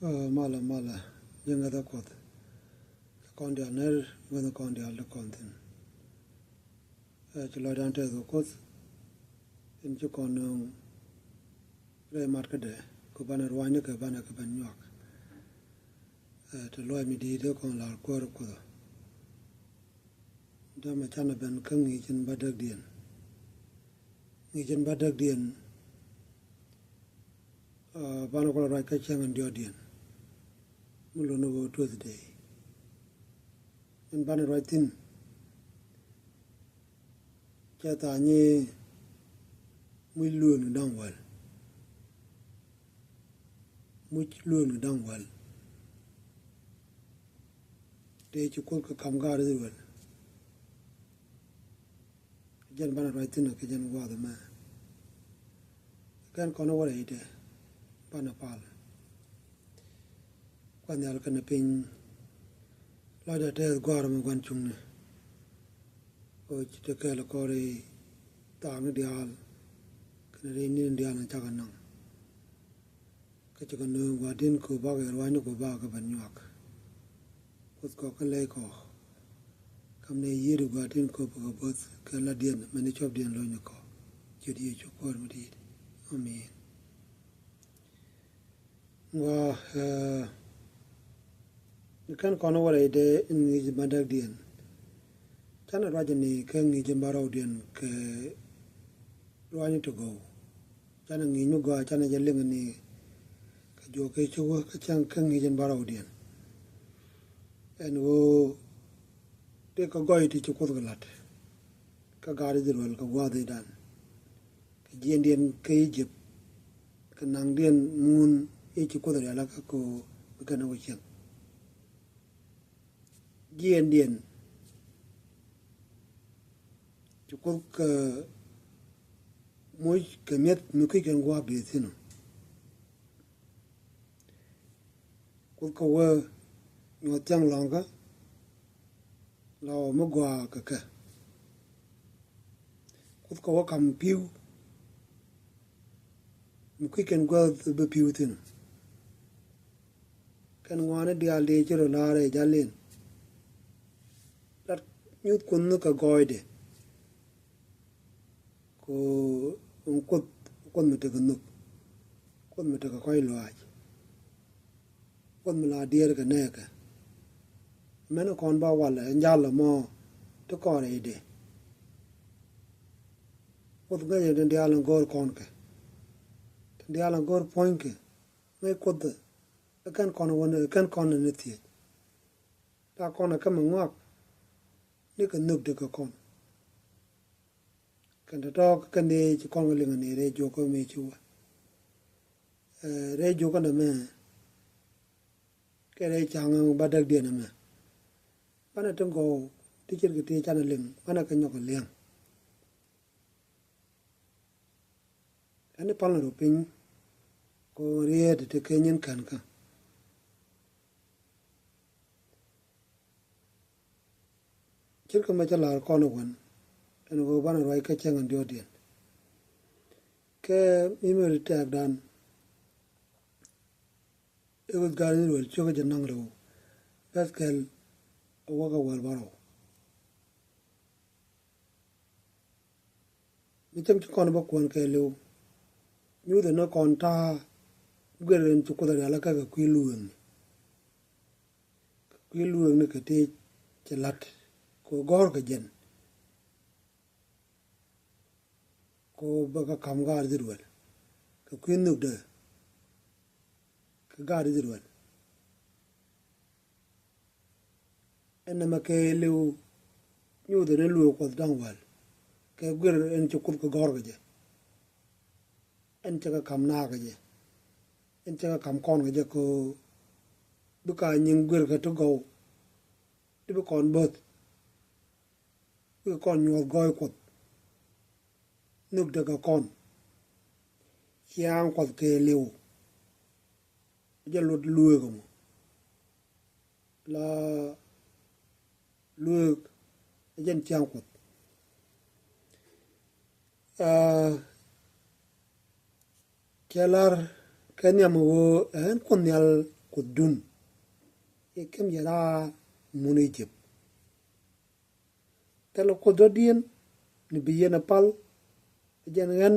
Mala yenga da kot kon dia ner wen kon dia le konten chlo dan te do kot in ju kon re market de ko bana rwani ka bana ka ban nyak to loy mi di de kon la ko ko da ma chana ben kan ngi chin badak dien bana ko ra ka chang dio dien mulo no go to the day in bana writing cha ta ni muy luon dang wal de chu ko ka kam ga de wal jen bana writing ka jen wa da ma kan kono wala ide bana pal quan yal kan pin la da te gwar mo gwan chung ne o chi te ka la ko ri ta ngi dial kan ri ni dial na cha kan nang ka cha kan no wa din ko ba ga wa ni ko ba ka ban nyak ko ka le ko kam ne yi ru wa din ko ba ba ka la dien ma ni chob dien lo ni ko chi di chu ko mo di amen wa kan kono wala ide in ngi madak dien chana rajani ka ngi jambaro dien ke rwani to go chana ngi nu go chana jaling ni ka jo ke chu ka chang ka ngi jambaro dien en wo te ka go iti chu ko lat ka gari dirwal ka gwa de dan ka jien dien ke jip ka nang dien mun e chu ko la ka ko ka na wo chen jien dien chukul ka moy kemet nuki kan gwa bezino kul ka wa no tiang longa la mo gwa ka kul ka wa kam piu nuki kan gwa be piu tin kan ngwana dia le jero la re jalen lat nyut kun no ka goide ko un kon mete ka nuk kon mete ka koy loaj kon mala dier ka neka mena kon ba wala njala mo to ko re de ko ga ye de ala gor kon ka de ala gor point ke me ko de kan kon wona kan kon ne ti ta kon ka mangok ni ka nuk de ka kon kan ta kan de ci kon le ngani re jo ko me ci wa re jo ko na me ke re chang ba dak de na me bana tong go ti ci ke ti chan lim bana ka nyok leng ani pal ro pin ko re de te ke nyen kan ka ci ko ma cha la ko no wan en go bana roi ka chang dio dien ke mi me ta dan e go gari ro cho ga nang ro pascal o ga wal baro mi tem ko no ba kon ke lu nyu de no kon ta gwen chu ko da la ka ga kwi lueng ne ke te chelat ko gor ga jen ko baka kam gar dirwal ka kuin nuk de ka gar dirwal enna ma ke lew nyu de lu ko dang wal ke gwer en chukul ko gor ga je en ta kam na ga je en ta kam kon ga je ko buka nyin gwer ka to go di kon bot ko kon nyu goy ko nuk de ka kon chiang kwat ke lew jalot luwe ko la luwe jen chiang kwat kelar kenya mo en kon yal kudun e kem yara muni jip telo kododien ni biyena pal jangan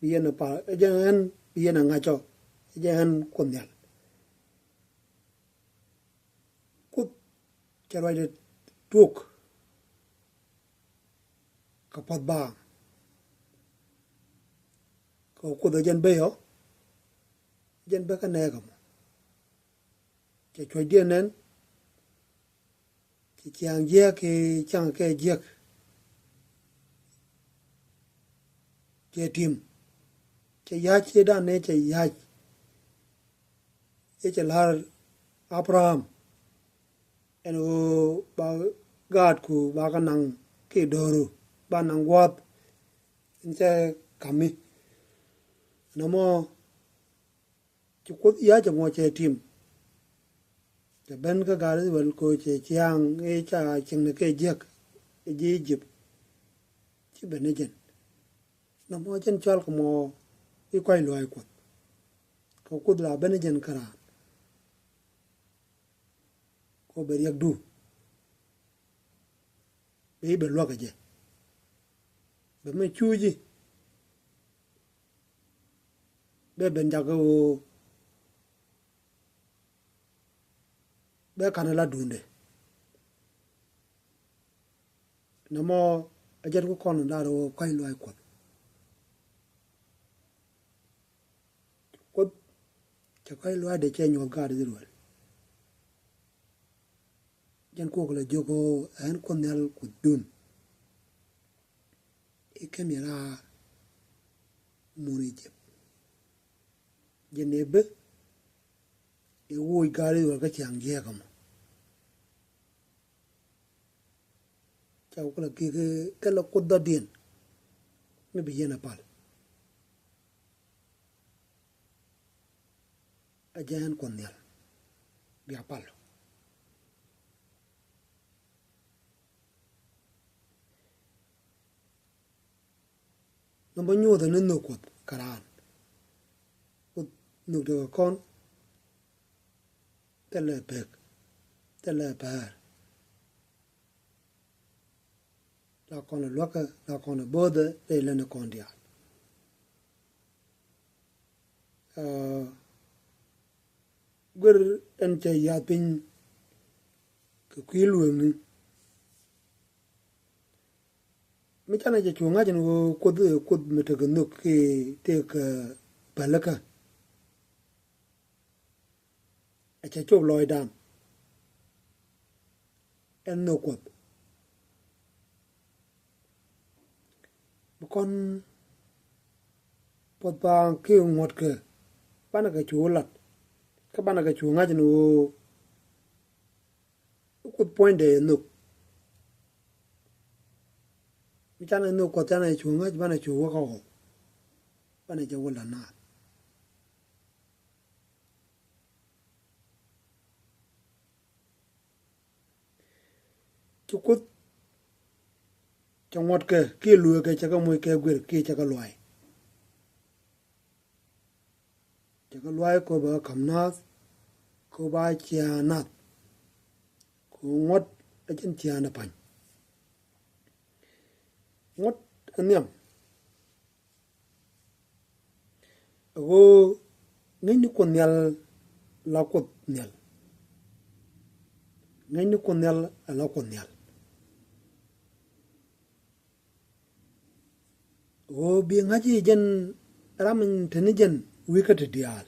biyena pal jangan biyena ngacho jangan kunyal kut charwai de tuk kapat ba ko kudojen beyo jen be ka negam che choi dien nen che chiang je ke chang ke je che tim che ya che da ne che ya che lar Abraham en o ba gad ku ba ka nang ke doru ba nang wat in che kami namo chu kut ya che mo che tim che ben ka ga ri wel ko che chiang e cha ching ne ke je e ji jip chi ben ne jen namo chen chal ko mo i kwai loi ko kut la ben jen kara ko be yak du be lo ka je be me chu ji be ben ja ko be kana la dunde namo ajer ko kon da ro kwai loi ko cha kwai loi de che nyo ga de ro jen ko la jogo en konel kudun e kemira muri je jenebe e wo gari wa ka chang je kam cha ko la ke la kudda din me bi yena pal ajan konel bi apal no nyu da no ko karan ko no de kon tele pek tele pa la kon loka la kon bode le le no kon dia gur en che ya pin ko kwilu ni mi chana je chunga jen ko mete ko no ke te ka balaka a che chop loy dam en no ko kon pot ba ke ngot ke pana ka chulat ka bana ka chunga jen ko point de no mi chana no ko chana chunga bana chuwa ko bana je wala na chukut changwat ke lu ke chaka moy ke gwer ke chaka loy ko ba kamnas ko ba chianat ko ngot achen chiana pan ngot aniam go ngini ko nyal la ko nyal ngini ko nyal la ko nyal go bi ngaji jen ramin tenijen wikat dial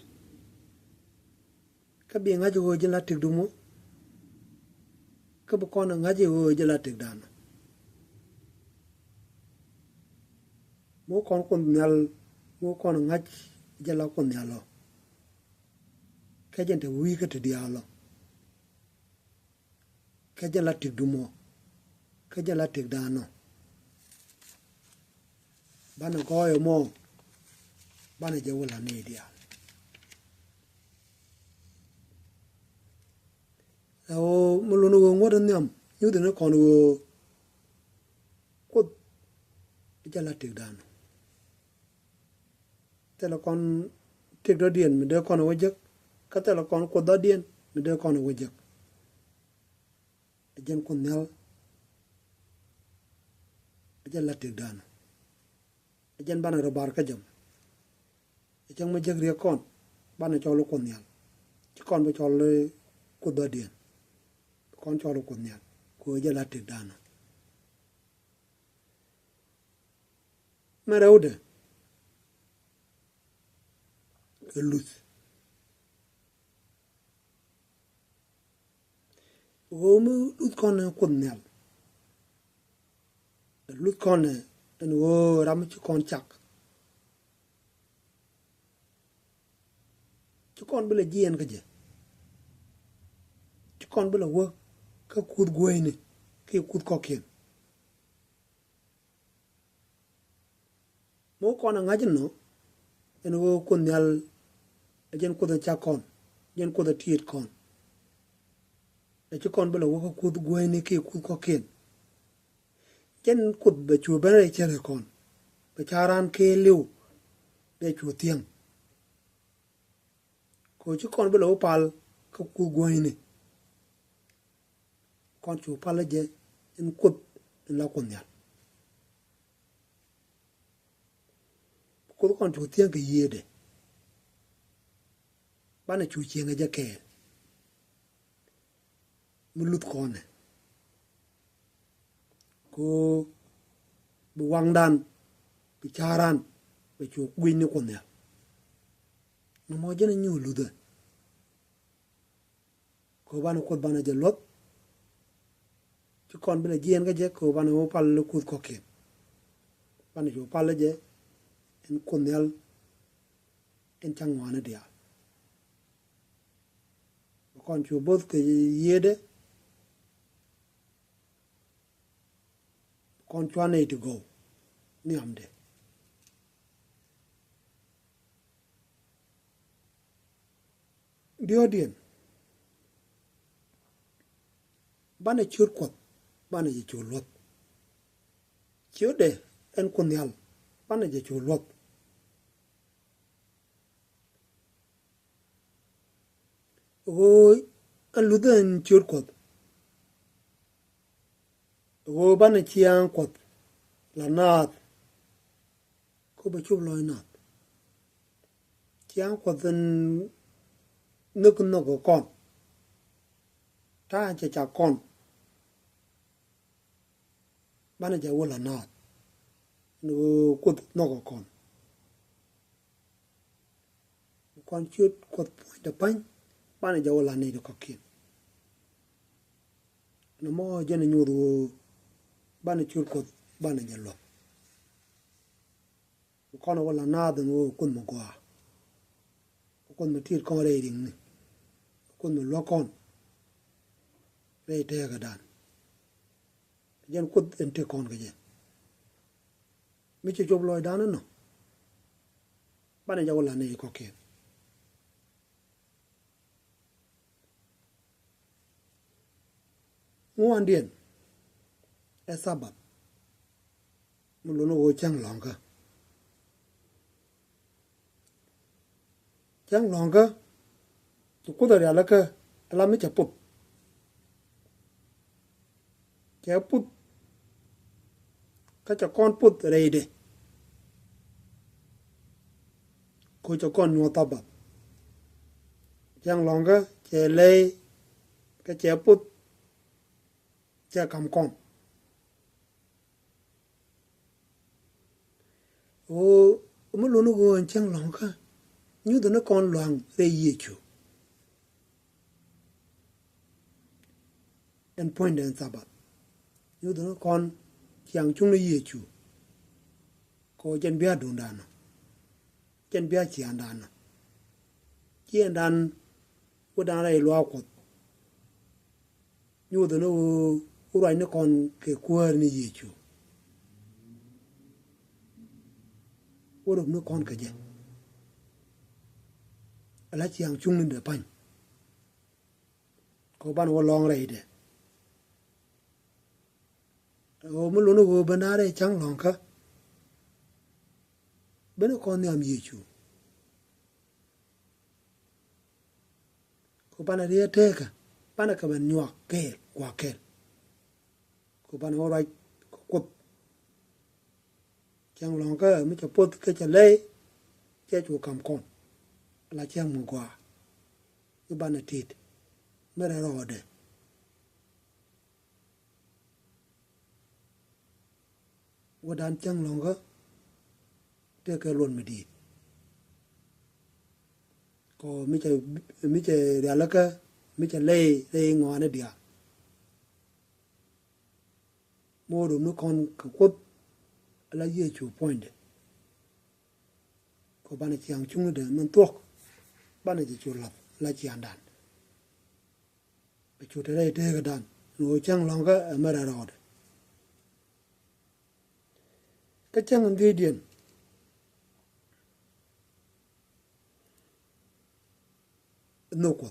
ka bi ngaji go jen la tikdumo ka bu kono ngaji go jen la tikdana mo kon ko nyal mo kon ngaj jala ko nyalo ka jente wikat dialo ka jala tikdumo ka jala tikdano bana goyo mo bana je wala ne dia o muluno ngodo nyam yude ne kono ko jala tikdano tele kon tikdo dien mi de kono wajek ka tele kon ko da dien mi de kon wajak jen kon nel jen latik dan jen bana robar ka jam jen ma jeg ri kon bana cholo kon nel ci kon be cholo ku do dien kon cholo kon nel ko jen latik dan ma rewde lut mu lut kon nel lut kon en wo ram ci kon chak ci kon bele jien ka je ci kon bele wo ka kud goyni ki kud kokin mo kon ngajin no en wo kon nel jen kud chakon jen kud tiet kon ci kon bele wo ka kud goyni ki kud kokin jen kud be chu bere chere kon be charan ke liu be chu tieng ko ci kon bele wo pal ka kud goyni kon chu pal je en kud la kon nel ko kon chu tieng ke yede bana chu chieng je ke mu lut kon ko bu wang dan bi charan be chu gwin ni kon nel no mo je nyu lude ko bana ko bana je lot ci kon bele jien ga je ko bana mo pal lu kud ko ke bana chu pal je en kon nel en changwana dia kon chu both ke yede kon chwane to go ni amde diodien bana chur kot bana je chu lot chude en kon nel bana je chu lot o an luden chur kot o bana chiang kot la nat ko be chu loy nat chiang kot den nuk no ko kon ta che cha kon bana je wala nat no kot no ko kon chut kot de pan bana je wala ne ko kin no mo je ne nyuru bana chur kot bana je lo kon wala na de no kun mo kwa kon mo tir kon re ding ni kon mo lo kon re te ga dan jen kut en te kon ga je mi che job lo dan no bana je wala ne ko kin Mine.And Sabbath mu lo no chang longa tu ku da la ka la mi cha put ka cha kon put re de ko cha kon no ta ba chang longa che le ka che put cha kam kon o mu lo no go chang longa nyu da no kon loang re ye chu en point en Sabbath nyu da no kon chiang chung le ye chu ko jen bia dun dan jen bia chi an dan chien dan wo dan re lo ko nyu da no u rai no kon ke kuer ni ye chu wo no kon ka je ala chiang chung ni de pan ko ban wo long re de o mu lo no go banare chang long ka beno kon ni am ye chu ko ku bana ria teka bana ka ban nyuak ke kwa kel ku bana ora ku chang long ka mi cha pot ke cha le che chu kam kon la chang mu kwa ku bana tit mera rode wadan chang long ka te ke lon mi di ko mi cha ria la ka mi cha le ngone dia mo do no kon ka ku la ye chu point ko bana chiang chung de man tok bana ji chu la chiang dan be chu te ga dan no chang long ka ma ra rod ka chang ndi dien no ko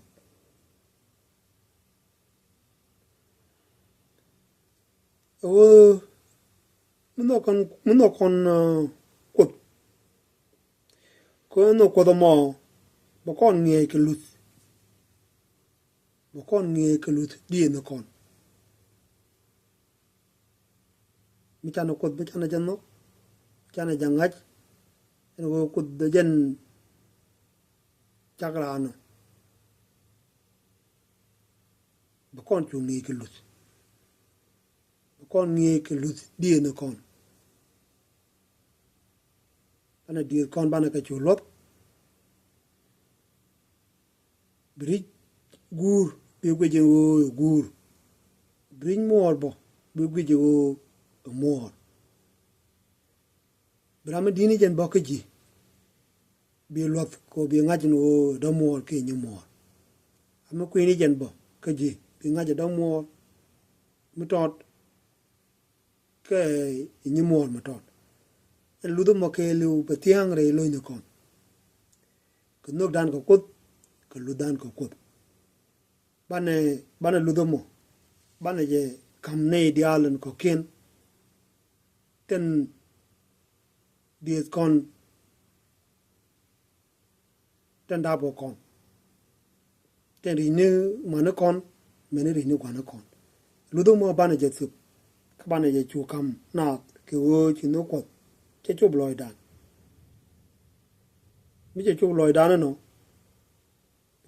o no kon ko no ko do mo bo kon nge ke lut bo kon nge ke lut di no kon mi tan ko bi tan jan no tan jangaj no ko de jen chakra no bo kon chu nge ke lut bo kon nge ke lut di no kon ana di kon bana ka chu lot bridge gur be gweje o gur bridge mor bo be gweje o mor brama dini jen bo ji be lot ko be ngajin o do mor ke nyu mor ama ko ni jen bo ka ji be ngaje do mor mu tot ke nyu mor mu tot en ludo mo ke lu pe tiang re lo ni kon ko nok dan ko kut ko ludan ko kut bane ludo mo bane je kam ne dialen ko ken ten dies kon ten dabo kon ten ri ne mana kon mene ri ne kwana kon ludo mo bane je sup bane je chu kam na ke wo chi no ko che chu bloy dan mi che chu bloy dan no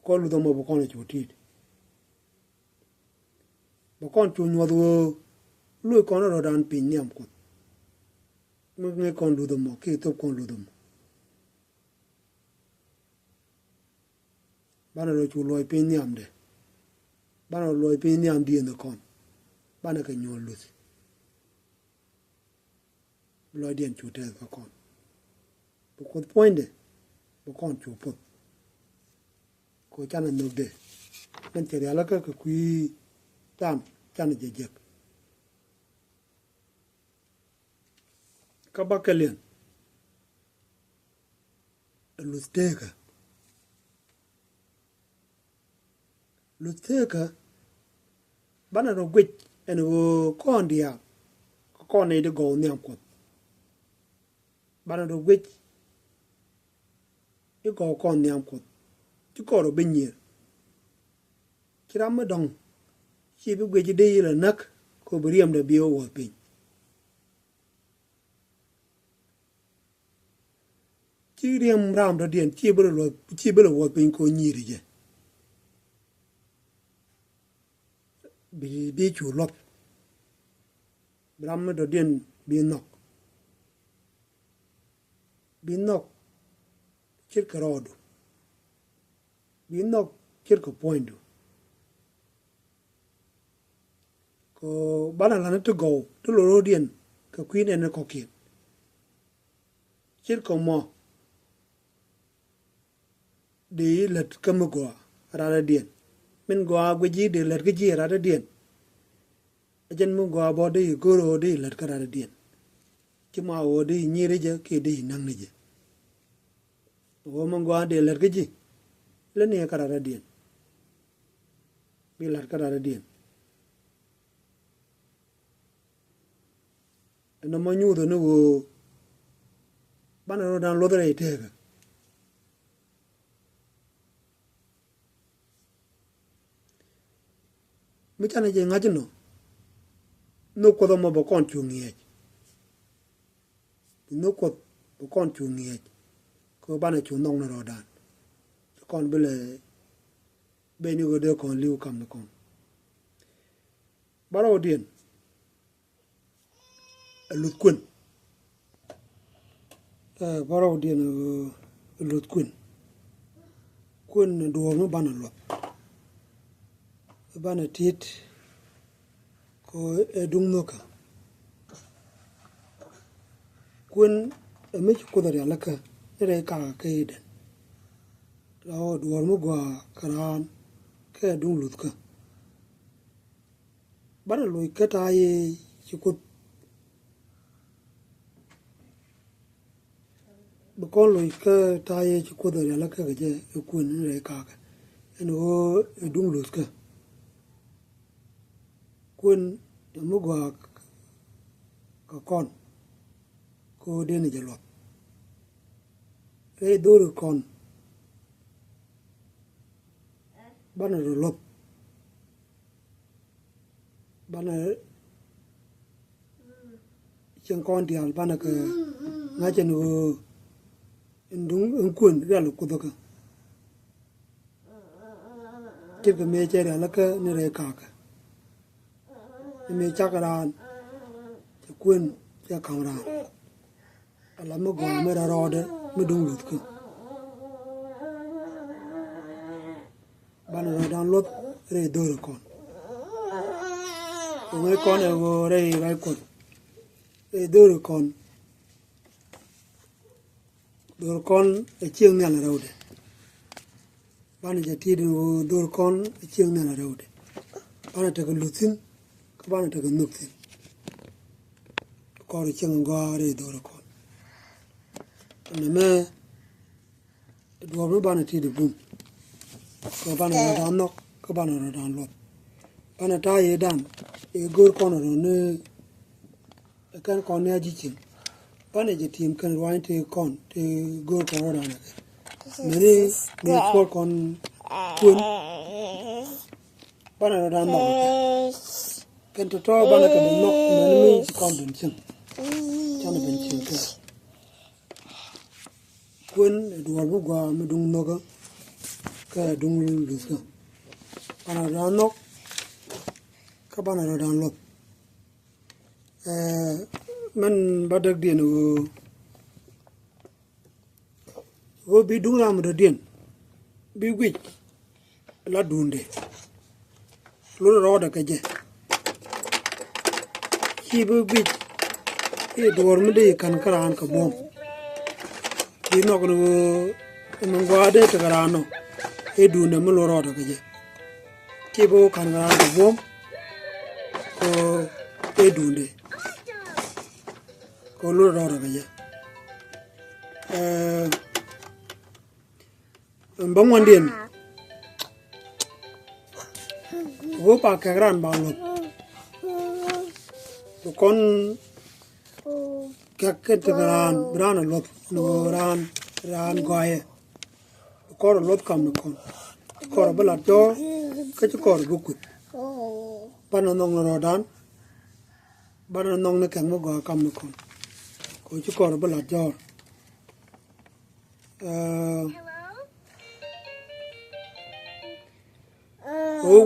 ko ludo mo bo kon chu ti bo kon chu nyo do lu kon ro dan pin niam ko mo nge kon ludo mo ke to kon ludo mo bana ro chu loy pin niam de bana loy pin niam di no kon bana ka nyo lu loy dien chu te ka kon bo ko point de bo kon chu pot ko chana no de men te ala ka kui tam chana je je ka bakalian lusteka bana ro gwit en go kon dia ko ne de go nyam ko bana ro gwit e go kon nyam ko ti ko ro benyer kiram dong chi bi gwe ji de la nak ko briam de bio wo pin chi riam ram do dien chi bro wo pin ko nyiri je bi chu lop ram do dien bi nok chir karodo bi nok chir ko point ko bana la to go to lo dien ka queen en ko kien chir ko mo de let kam go ra dien men go agwe ji de let ji ra dien ajen mu go bo de go ro de let ka ra dien ti ma o de nyire je ke de nang ne je o mo go de let ji le ne ka ra dien bi let ka ra dien no mo nyu do no bana ro dan lo de te ga mi chana je ngajno no ko do mo bo kon chungie no ko bo kon chungie ko bana chu nong na rodan kon bele be ni go de kon liu kam na kon baro dien lut kun baro dien lut kun do no bana lot bana tit ko edung noka kun mi ko da ya laka re ka ke den lao do mo gwa karan ke dung lut ka bana loy ka ta ye ko ba kon loy ka ta ye ko da ya laka ke je kun re ka ka eno dung lut ka kun mo gwa ka kon ko deni jalot re do kon bana ro lot bana chen kon dial bana ka ngajen go ndung kun ral ku doka ke me chere la ka ne re ka ka me chakaran kun ya kamran ala mo go me ra rode me dung lut ko bana ro dan lot re do kon o me kon e go re ra kon re do kon e chieng na la rode bana ja ti do kon e chieng na la rode bana ta ko lutin ko bana ta ko nuktin ko ri chieng go re do kon na me do bana ti de bum ko bana ro dan nok ko bana ro dan lot bana ta ye dan e gor kon ro ne kan kon ne ji chin bana je tim kan ro te kon te gor kon ro dan ne ne ko kon kun bana ro dan nok kan to bana kan nok ne mi kon dun chin chan ben chin ka kun do bu gwa me dung no ka dung lu ka bana ro nok ka bana ro dan lot man badak dien wo bi dung ram do dien bi wi la dunde lo ro da ka je ki bi wi e dor mu de kan karan ka bom ki no ko mo gwa de ta karano e dunde mu lo ro da ka je ki bo kan karan ka bom ko e dunde ko lo ro da ka je bangwan dien wo pa ka gran ba lo to kon ka ke te gran bran lo no ran goye ko lo kam no kon ko bala to ka ko bu ku bana nong ro dan bana nong ne kan mo go kam no kon ko ko bala to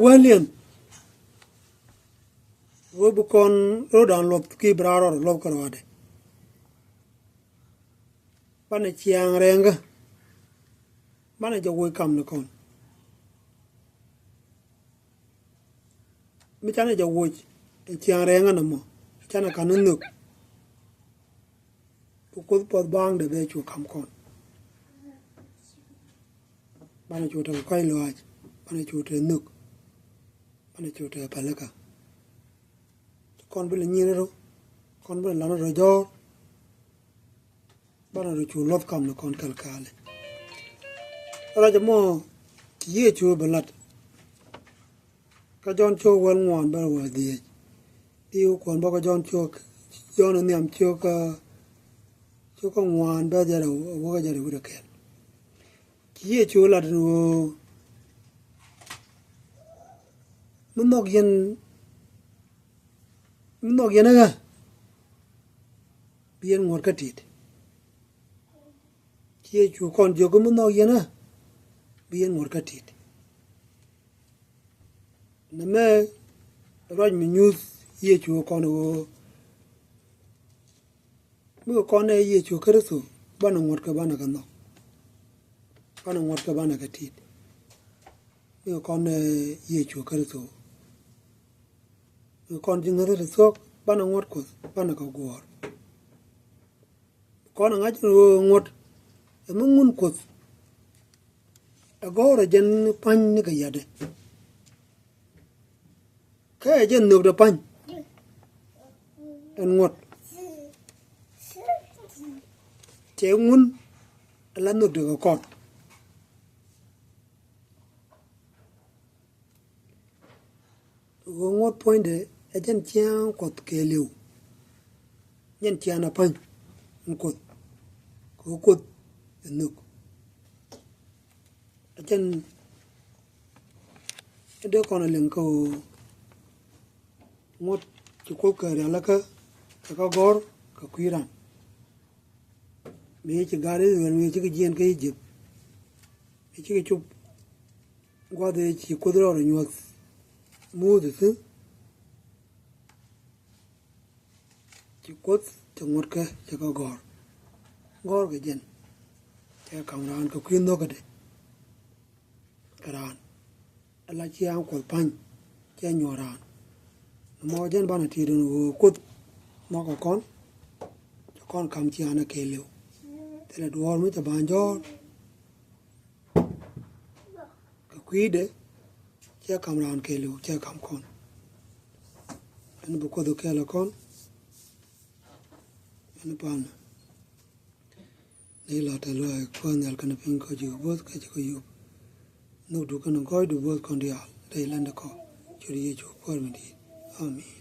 William wo bu kon ro dan lop ki braro lop karwade bana chiang renga bana jo wo kam ne kon mi chana jo wo chiang renga na mo chana kan nuk ko pod bang de be chu kam kon bana chu ta kai lo bana chu te nuk bana chu te palaka kon bele nyiro kon bele lana ro jo bana ro chu lot kam no kon kal kale ra ja mo ye chu balat ka jon chu wal ngwan ba wa di ti kon ba ka jon chu jon niam chu ka ngwan ba ja ro wo ka ja ro ka kel ye chu la ro mun nok yen aga bien ngor katit ye chu kon jogo mun nok yen bien ngor katit na me roj mi news ye chu kon go mu kon ye chu kerso bana ngor ka bana kan no bana ngor ka bana katit mu kon ye chu kerso mu kon jingare so bana ngor ko bana ka gor kon ngaj ngot mungun ko agora jen pan ni ka yade ka jen no da pan en ngot che ngun la no de kon go ngot point de ajen tiang ko ke liu nyen tiang na pan ko nuk ajen de kon len ko ngot ko ka la ka gor ka kwiran me ci gare me ci jien ka yijib me ci chup gwa de ci ko dro ro nyot mu de su ci ko te ngot ka ka gor ga jen te kam ran ko kwin no ka de karan ala ci an ko pan ke nyoran mo jen bana ti do ko mo ko kon kam ci ana ke lew te la duor mi te banjor ka kwide che kam ran ke lew che kam kon en bu ko do ke la kon en pan nei la te lo kon al kan pin ko ju bot ka ji ko yu no du kan ko du bot kon dia dai landa ko churi ye chu ko mi di amen